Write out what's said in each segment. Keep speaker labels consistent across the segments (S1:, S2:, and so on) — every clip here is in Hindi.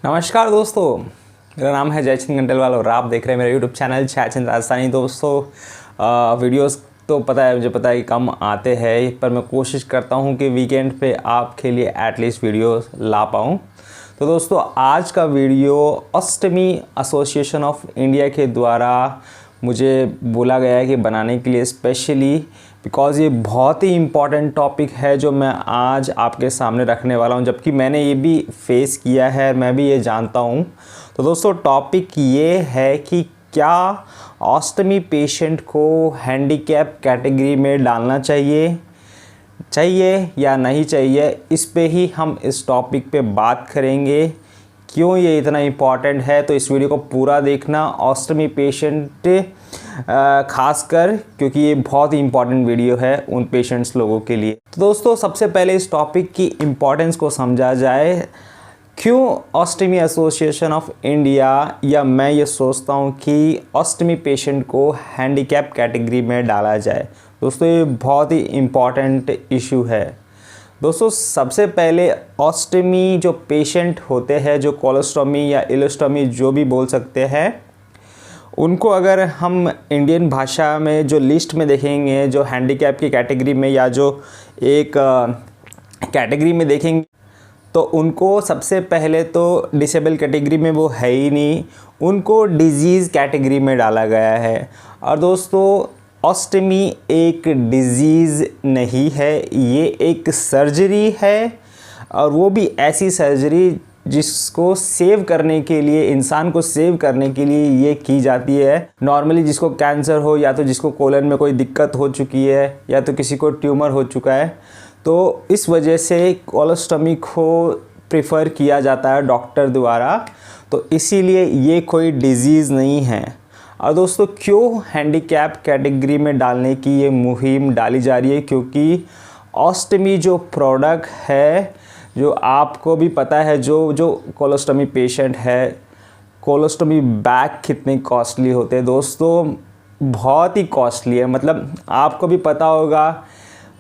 S1: नमस्कार दोस्तों, मेरा नाम है जयचंद गंटेलवाल और आप देख रहे हैं मेरा यूट्यूब चैनल जयचंद राजस्थानी। दोस्तों वीडियोस तो पता है, मुझे पता है कि कम आते हैं, पर मैं कोशिश करता हूं कि वीकेंड पे आपके लिए एटलीस्ट वीडियो ला पाऊं। तो दोस्तों आज का वीडियो ऑस्टमी एसोसिएशन ऑफ इंडिया के द्वारा मुझे बोला गया है कि बनाने के लिए स्पेशली, बिकॉज़ ये बहुत ही इम्पॉर्टेंट टॉपिक है जो मैं आज आपके सामने रखने वाला हूँ, जबकि मैंने ये भी फेस किया है, मैं भी ये जानता हूँ। तो दोस्तों टॉपिक ये है कि क्या ऑस्टमी पेशेंट को हैंडीकैप कैटेगरी में डालना चाहिए या नहीं चाहिए। इस पे ही हम इस टॉपिक पे बात करेंगे, क्यों ये इतना इम्पॉर्टेंट है। तो इस वीडियो को पूरा देखना, ऑस्टमी पेशेंट खासकर, क्योंकि ये बहुत ही इम्पॉर्टेंट वीडियो है उन पेशेंट्स लोगों के लिए। तो दोस्तों सबसे पहले इस टॉपिक की इम्पॉर्टेंस को समझा जाए। क्यों ऑस्टमी एसोसिएशन ऑफ इंडिया, या मैं ये सोचता हूँ कि ऑस्टमी पेशेंट को हैंडीकैप कैटेगरी में डाला जाए। दोस्तों ये बहुत ही इम्पॉर्टेंट इशू है। दोस्तों सबसे पहले ऑस्टमी जो पेशेंट होते हैं, जो कोलोस्टोमी या इलोस्टोमी जो भी बोल सकते हैं, उनको अगर हम इंडियन भाषा में जो लिस्ट में देखेंगे, जो हैंडीकैप की कैटेगरी में या जो एक कैटेगरी में देखेंगे, तो उनको सबसे पहले तो डिसेबल कैटेगरी में वो है ही नहीं, उनको डिजीज़ कैटेगरी में डाला गया है। और दोस्तों ऑस्टमी एक डिजीज़ नहीं है, ये एक सर्जरी है, और वो भी ऐसी सर्जरी जिसको सेव करने के लिए, इंसान को सेव करने के लिए ये की जाती है। नॉर्मली जिसको कैंसर हो, या तो जिसको कोलन में कोई दिक्कत हो चुकी है, या तो किसी को ट्यूमर हो चुका है, तो इस वजह से कोलोस्टोमी को प्रेफर किया जाता है डॉक्टर द्वारा। तो इसीलिए ये कोई डिजीज़ नहीं है। और दोस्तों क्यों हैंडीकैप कैटेगरी में डालने की ये मुहिम डाली जा रही है, क्योंकि ऑस्टमी जो प्रोडक्ट है, जो आपको भी पता है, जो कोलोस्टोमी पेशेंट है, कोलोस्टोमी बैग कितने कॉस्टली होते हैं। दोस्तों बहुत ही कॉस्टली है, मतलब आपको भी पता होगा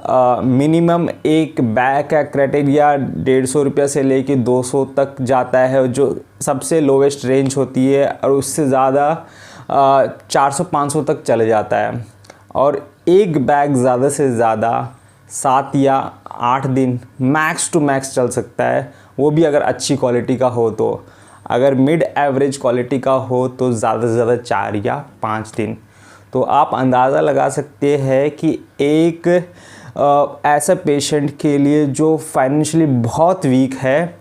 S1: मिनिमम एक बैग का क्राइटेरिया 150 रुपये से लेके 200 तक जाता है, जो सबसे लोवेस्ट रेंज होती है, और उससे ज़्यादा 400-500 तक चले जाता है। और एक बैग ज़्यादा से ज़्यादा 7 या 8 दिन मैक्स टू मैक्स चल सकता है, वो भी अगर अच्छी क्वालिटी का हो। तो अगर मिड एवरेज क्वालिटी का हो तो ज़्यादा से ज़्यादा 4 या 5 दिन। तो आप अंदाज़ा लगा सकते हैं कि एक ऐसा पेशेंट के लिए जो फाइनेंशियली बहुत वीक है,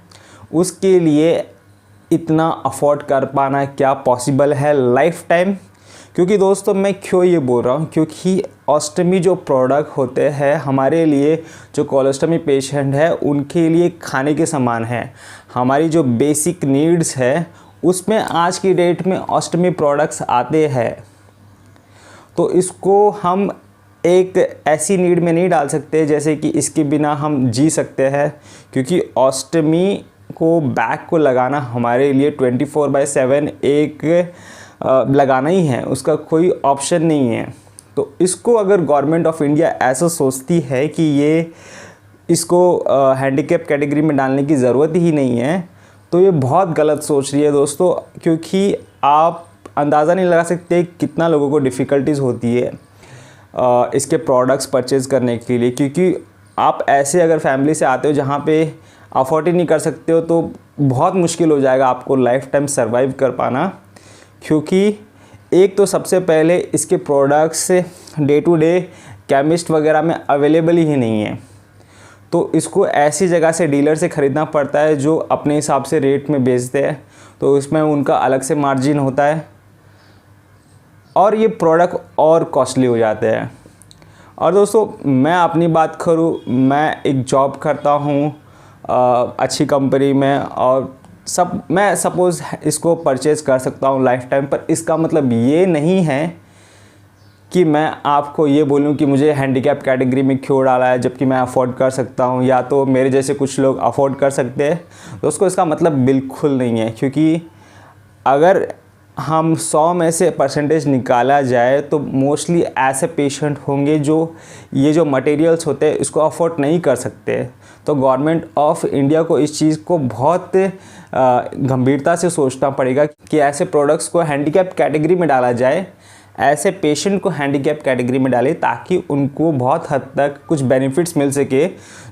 S1: उसके लिए इतना अफोर्ड कर पाना क्या पॉसिबल है लाइफ टाइम। क्योंकि दोस्तों मैं क्यों ये बोल रहा हूँ, क्योंकि ऑस्टमी जो प्रोडक्ट होते हैं हमारे लिए, जो कोलोस्टमी पेशेंट है उनके लिए खाने के समान है। हमारी जो बेसिक नीड्स है उसमें आज की डेट में ऑस्टमी प्रोडक्ट्स आते हैं। तो इसको हम एक ऐसी नीड में नहीं डाल सकते जैसे कि इसके बिना हम जी सकते हैं, क्योंकि ऑस्टमी को बैग को लगाना हमारे लिए 24/7 एक लगाना ही है, उसका कोई ऑप्शन नहीं है। तो इसको अगर गवर्नमेंट ऑफ इंडिया ऐसा सोचती है कि ये इसको हैंडीकैप कैटेगरी में डालने की ज़रूरत ही नहीं है, तो ये बहुत गलत सोच रही है दोस्तों। क्योंकि आप अंदाज़ा नहीं लगा सकते कितना लोगों को डिफ़िकल्टीज़ होती है इसके प्रोडक्ट्स परचेज़ करने के लिए। क्योंकि आप ऐसे अगर फैमिली से आते हो जहाँ पे अफोर्ड ही नहीं कर सकते हो, तो बहुत मुश्किल हो जाएगा आपको लाइफ टाइम सर्वाइव कर पाना। क्योंकि एक तो सबसे पहले इसके products day to day chemist वगैरह में अवेलेबल ही नहीं है, तो इसको ऐसी जगह से, डीलर से ख़रीदना पड़ता है जो अपने हिसाब से रेट में बेचते हैं, तो इसमें उनका अलग से मार्जिन होता है, और ये प्रोडक्ट और कॉस्टली हो जाते हैं। और दोस्तों मैं अपनी बात करूँ, मैं एक जॉब करता हूँ अच्छी कंपनी में, और मैं सपोज़ इसको परचेज़ कर सकता हूँ लाइफ टाइम, पर इसका मतलब ये नहीं है कि मैं आपको ये बोलूँ कि मुझे हैंडीकैप कैटेगरी में क्यों डाला है जबकि मैं अफोर्ड कर सकता हूँ, या तो मेरे जैसे कुछ लोग अफोर्ड कर सकते हैं। दोस्तों इसका मतलब बिल्कुल नहीं है, क्योंकि अगर हम 100 में से परसेंटेज निकाला जाए तो मोस्टली ऐसे पेशेंट होंगे जो ये जो मटेरियल्स होते हैं इसको अफोर्ड नहीं कर सकते। तो गवर्नमेंट ऑफ इंडिया को इस चीज़ को बहुत गंभीरता से सोचना पड़ेगा कि ऐसे प्रोडक्ट्स को हैंडीकैप कैटेगरी में डाला जाए, ऐसे पेशेंट को हैंडीकैप कैटेगरी में डालें ताकि उनको बहुत हद तक कुछ बेनिफिट्स मिल सके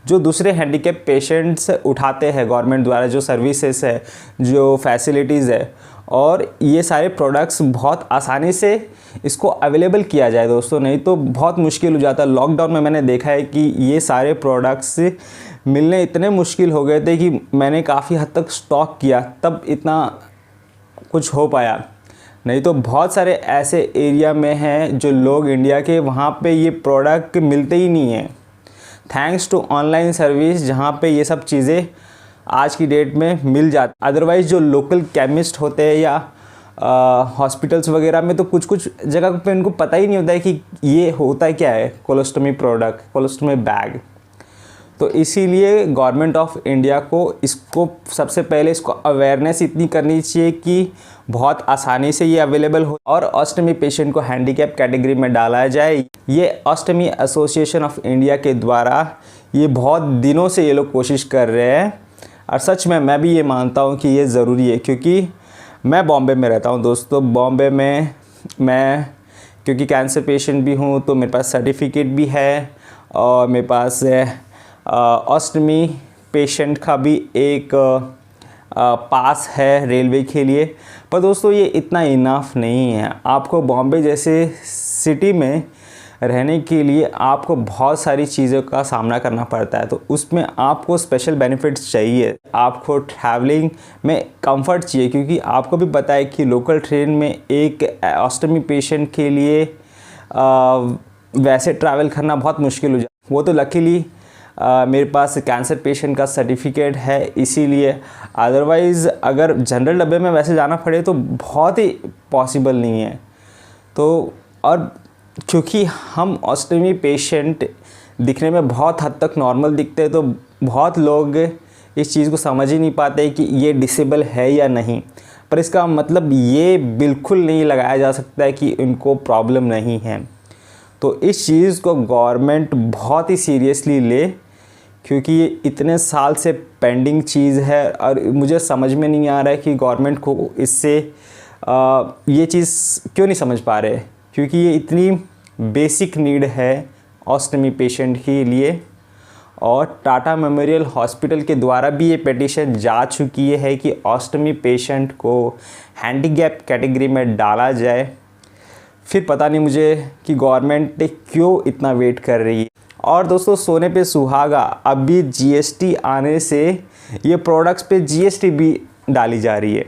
S1: जो दूसरे हैंडीकैप पेशेंट्स उठाते हैं गवर्नमेंट द्वारा, जो सर्विसेज है, जो फैसिलिटीज़ है, और ये सारे प्रोडक्ट्स बहुत आसानी से इसको अवेलेबल किया जाए दोस्तों, नहीं तो बहुत मुश्किल हो जाता है। लॉकडाउन में मैंने देखा है कि ये सारे प्रोडक्ट्स मिलने इतने मुश्किल हो गए थे कि मैंने काफ़ी हद तक स्टॉक किया, तब इतना कुछ हो पाया, नहीं तो बहुत सारे ऐसे एरिया में हैं जो लोग इंडिया के, वहाँ पे ये प्रोडक्ट मिलते ही नहीं हैं, थैंक्स टू ऑनलाइन सर्विस, जहाँ पे ये सब चीज़ें आज की डेट में मिल जाती। अदरवाइज़ जो लोकल केमिस्ट होते हैं या हॉस्पिटल्स वगैरह में तो कुछ कुछ जगह पे उनको पता ही नहीं होता है कि ये होता है क्या है कोलोस्टोमी प्रोडक्ट, कोलोस्टोमी बैग। तो इसीलिए गवर्नमेंट ऑफ इंडिया को इसको सबसे पहले इसको अवेयरनेस इतनी करनी चाहिए कि बहुत आसानी से ये अवेलेबल हो और ऑस्टमी पेशेंट को हैंडीकैप कैटेगरी में डाला जाए। ये ऑस्टमी एसोसिएशन ऑफ इंडिया के द्वारा ये बहुत दिनों से ये लोग कोशिश कर रहे हैं, और सच में मैं भी ये मानता हूँ कि ये ज़रूरी है, क्योंकि मैं बॉम्बे में रहता हूँ दोस्तों। बॉम्बे में मैं क्योंकि कैंसर पेशेंट भी हूँ तो मेरे पास सर्टिफिकेट भी है, और मेरे पास ऑस्टमी पेशेंट का भी एक पास है रेलवे के लिए। पर दोस्तों ये इतना इनफ नहीं है। आपको बॉम्बे जैसे सिटी में रहने के लिए आपको बहुत सारी चीज़ों का सामना करना पड़ता है, तो उसमें आपको स्पेशल बेनिफिट्स चाहिए, आपको ट्रैवलिंग में कंफर्ट चाहिए, क्योंकि आपको भी पता है कि लोकल ट्रेन में एक ऑस्टमी पेशेंट के लिए वैसे ट्रैवल करना बहुत मुश्किल हो जाए। वो तो लकीली मेरे पास कैंसर पेशेंट का सर्टिफिकेट है, इसीलिए, अदरवाइज़ अगर जनरल डब्बे में वैसे जाना पड़े तो बहुत ही पॉसिबल नहीं है। तो और क्योंकि हम ऑस्टमी पेशेंट दिखने में बहुत हद तक नॉर्मल दिखते हैं, तो बहुत लोग इस चीज़ को समझ ही नहीं पाते कि ये डिसेबल है या नहीं। पर इसका मतलब ये बिल्कुल नहीं लगाया जा सकता है कि उनको प्रॉब्लम नहीं है। तो इस चीज़ को गवर्नमेंट बहुत ही सीरियसली ले, क्योंकि ये इतने साल से पेंडिंग चीज़ है, और मुझे समझ में नहीं आ रहा है कि गवर्नमेंट को इससे ये चीज़ क्यों नहीं समझ पा रहे, क्योंकि ये इतनी बेसिक नीड है ऑस्टमी पेशेंट के लिए। और टाटा मेमोरियल हॉस्पिटल के द्वारा भी ये पिटीशन जा चुकी है कि ऑस्टमी पेशेंट को हैंडीकैप कैटेगरी में डाला जाए। फिर पता नहीं मुझे कि गवर्नमेंट क्यों इतना वेट कर रही है। और दोस्तों सोने पे सुहागा, अभी जीएसटी आने से ये प्रोडक्ट्स पे जीएसटी भी डाली जा रही है।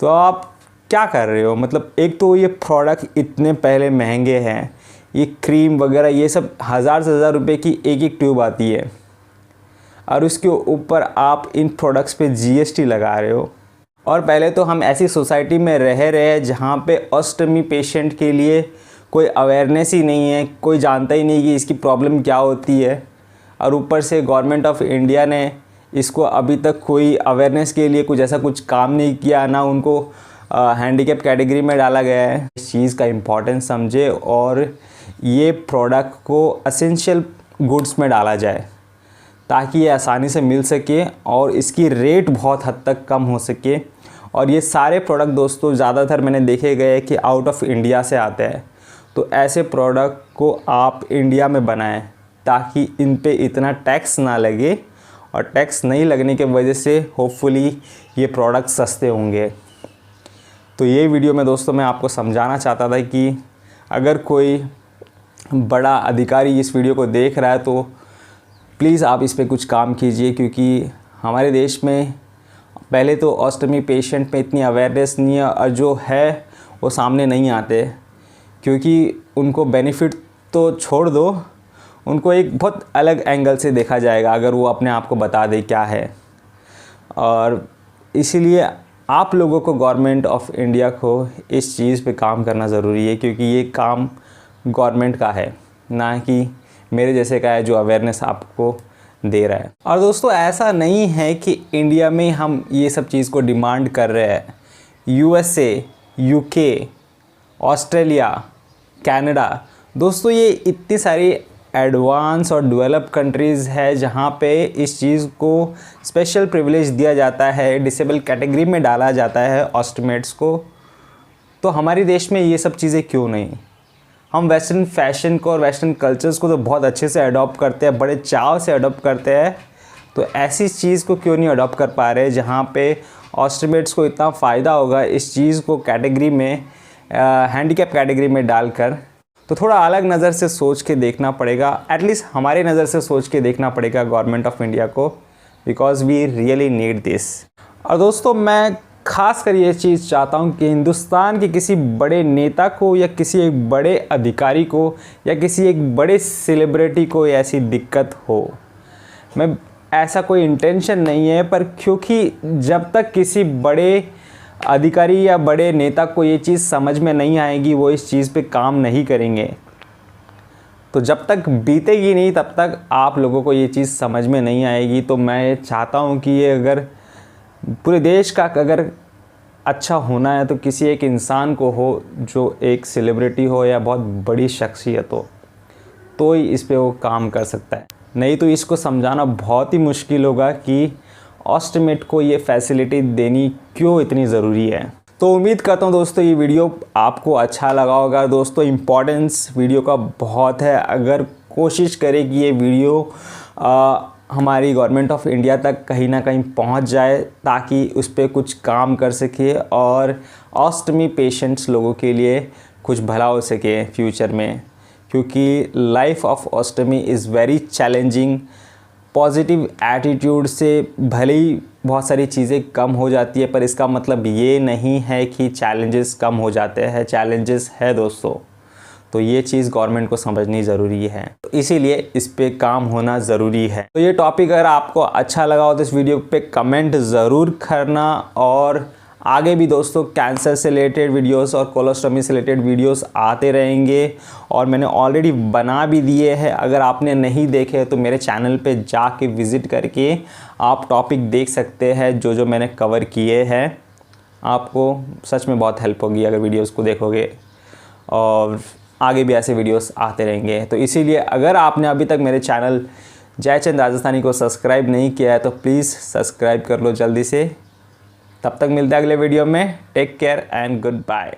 S1: तो आप क्या कर रहे हो? मतलब एक तो ये प्रोडक्ट इतने पहले महंगे हैं, ये क्रीम वगैरह ये सब 1000 से 1000 रुपये की एक एक ट्यूब आती है, और उसके ऊपर आप इन प्रोडक्ट्स पे जीएसटी लगा रहे हो। और पहले तो हम ऐसी सोसाइटी में रह रहे हैं जहाँ पे ऑस्टमी पेशेंट के लिए कोई अवेयरनेस ही नहीं है, कोई जानता ही नहीं कि इसकी प्रॉब्लम क्या होती है, और ऊपर से गवर्नमेंट ऑफ इंडिया ने इसको अभी तक कोई अवेयरनेस के लिए कुछ ऐसा कुछ काम नहीं किया, ना उनको हैंडीकैप कैटेगरी में डाला गया है। इस चीज़ का इम्पोर्टेंस समझे और ये प्रोडक्ट को एसेंशियल गुड्स में डाला जाए ताकि ये आसानी से मिल सके और इसकी रेट बहुत हद तक कम हो सके। और ये सारे प्रोडक्ट दोस्तों ज़्यादातर मैंने देखे गए कि आउट ऑफ इंडिया से आते हैं, तो ऐसे प्रोडक्ट को आप इंडिया में बनाएं ताकि इन पे इतना टैक्स ना लगे, और टैक्स नहीं लगने की वजह से होपफुली ये प्रोडक्ट सस्ते होंगे। तो ये वीडियो में दोस्तों मैं आपको समझाना चाहता था कि अगर कोई बड़ा अधिकारी इस वीडियो को देख रहा है तो प्लीज़ आप इस पे कुछ काम कीजिए, क्योंकि हमारे देश में पहले तो ऑस्टमी पेशेंट में इतनी अवेयरनेस नहीं है, और जो है वो सामने नहीं आते, क्योंकि उनको बेनिफिट तो छोड़ दो, उनको एक बहुत अलग एंगल से देखा जाएगा अगर वो अपने आप को बता दे क्या है। और इसीलिए आप लोगों को गवर्नमेंट ऑफ इंडिया को इस चीज़ पे काम करना ज़रूरी है, क्योंकि ये काम गवर्नमेंट का है, ना कि मेरे जैसे का है जो अवेयरनेस आपको दे रहा है। और दोस्तों ऐसा नहीं है कि इंडिया में हम ये सब चीज़ को डिमांड कर रहे हैं। यूएसए, यूके, ऑस्ट्रेलिया, कनाडा, दोस्तों ये इतनी सारी एडवांस और डेवलप कंट्रीज़ है जहाँ पे इस चीज़ को स्पेशल प्रिविलेज दिया जाता है, डिसेबल कैटेगरी में डाला जाता है ऑस्टिमेट्स को, तो हमारे देश में ये सब चीज़ें क्यों नहीं? हम वेस्टर्न फैशन को और वेस्टर्न कल्चर्स को तो बहुत अच्छे से अडॉप्ट करते हैं, बड़े चाव से अडॉप्ट करते हैं, तो ऐसी चीज़ को क्यों नहीं अडॉप्ट कर पा रहे जहाँ पे ऑस्टिमेट्स को इतना फ़ायदा होगा इस चीज़ को कैटेगरी में, हैंडीकैप कैटेगरी में डालकर। तो थोड़ा अलग नज़र से सोच के देखना पड़ेगा, एटलीस्ट हमारे नज़र से सोच के देखना पड़ेगा गवर्नमेंट ऑफ इंडिया को, because we really need this. और दोस्तों मैं खास कर ये चीज़ चाहता हूँ कि हिंदुस्तान के किसी बड़े नेता को या किसी एक बड़े अधिकारी को या किसी एक बड़े सेलिब्रिटी को ऐसी दिक्कत हो। मैं ऐसा कोई इंटेंशन नहीं है, पर क्योंकि जब तक किसी बड़े अधिकारी या बड़े नेता को ये चीज़ समझ में नहीं आएगी, वो इस चीज़ पे काम नहीं करेंगे, तो जब तक बीतेगी नहीं तब तक आप लोगों को ये चीज़ समझ में नहीं आएगी। तो मैं चाहता हूँ कि ये अगर पूरे देश का अगर अच्छा होना है तो किसी एक इंसान को हो, जो एक सेलिब्रिटी हो या बहुत बड़ी शख्सियत हो, तो ही इस पे वो काम कर सकता है। नहीं तो इसको समझाना बहुत ही मुश्किल होगा कि ऑस्टिमेट को ये फैसिलिटी देनी क्यों इतनी ज़रूरी है। तो उम्मीद करता हूँ दोस्तों ये वीडियो आपको अच्छा लगा होगा। दोस्तों इम्पोर्टेंस वीडियो का बहुत है, अगर कोशिश करें कि ये वीडियो हमारी गवर्नमेंट ऑफ इंडिया तक कहीं ना कहीं पहुंच जाए, ताकि उस पर कुछ काम कर सके और ऑस्टमी पेशेंट्स लोगों के लिए कुछ भला हो सके फ्यूचर में, क्योंकि life of ostomy is very challenging. Positive attitude से भले ही बहुत सारी चीज़ें कम हो जाती है, पर इसका मतलब ये नहीं है कि चैलेंजेस कम हो जाते हैं। चैलेंजेस है दोस्तों, तो ये चीज़ गवर्नमेंट को समझनी ज़रूरी है, तो इसीलिए इस पे काम होना ज़रूरी है। तो ये टॉपिक अगर आपको अच्छा लगा हो तो इस वीडियो पे कमेंट ज़रूर करना, और आगे भी दोस्तों कैंसर से रिलेटेड वीडियोस और कोलोस्टमी से रिलेटेड वीडियोस आते रहेंगे, और मैंने ऑलरेडी बना भी दिए हैं। अगर आपने नहीं देखे तो मेरे चैनल पे जाके विज़िट करके आप टॉपिक देख सकते हैं जो जो मैंने कवर किए हैं। आपको सच में बहुत हेल्प होगी अगर वीडियोस को देखोगे, और आगे भी ऐसे वीडियोस आते रहेंगे। तो इसीलिए अगर आपने अभी तक मेरे चैनल जयचंद राजस्थानी को सब्सक्राइब नहीं किया है तो प्लीज़ सब्सक्राइब कर लो जल्दी से। तब तक मिलते हैं अगले वीडियो में। Take care and good bye.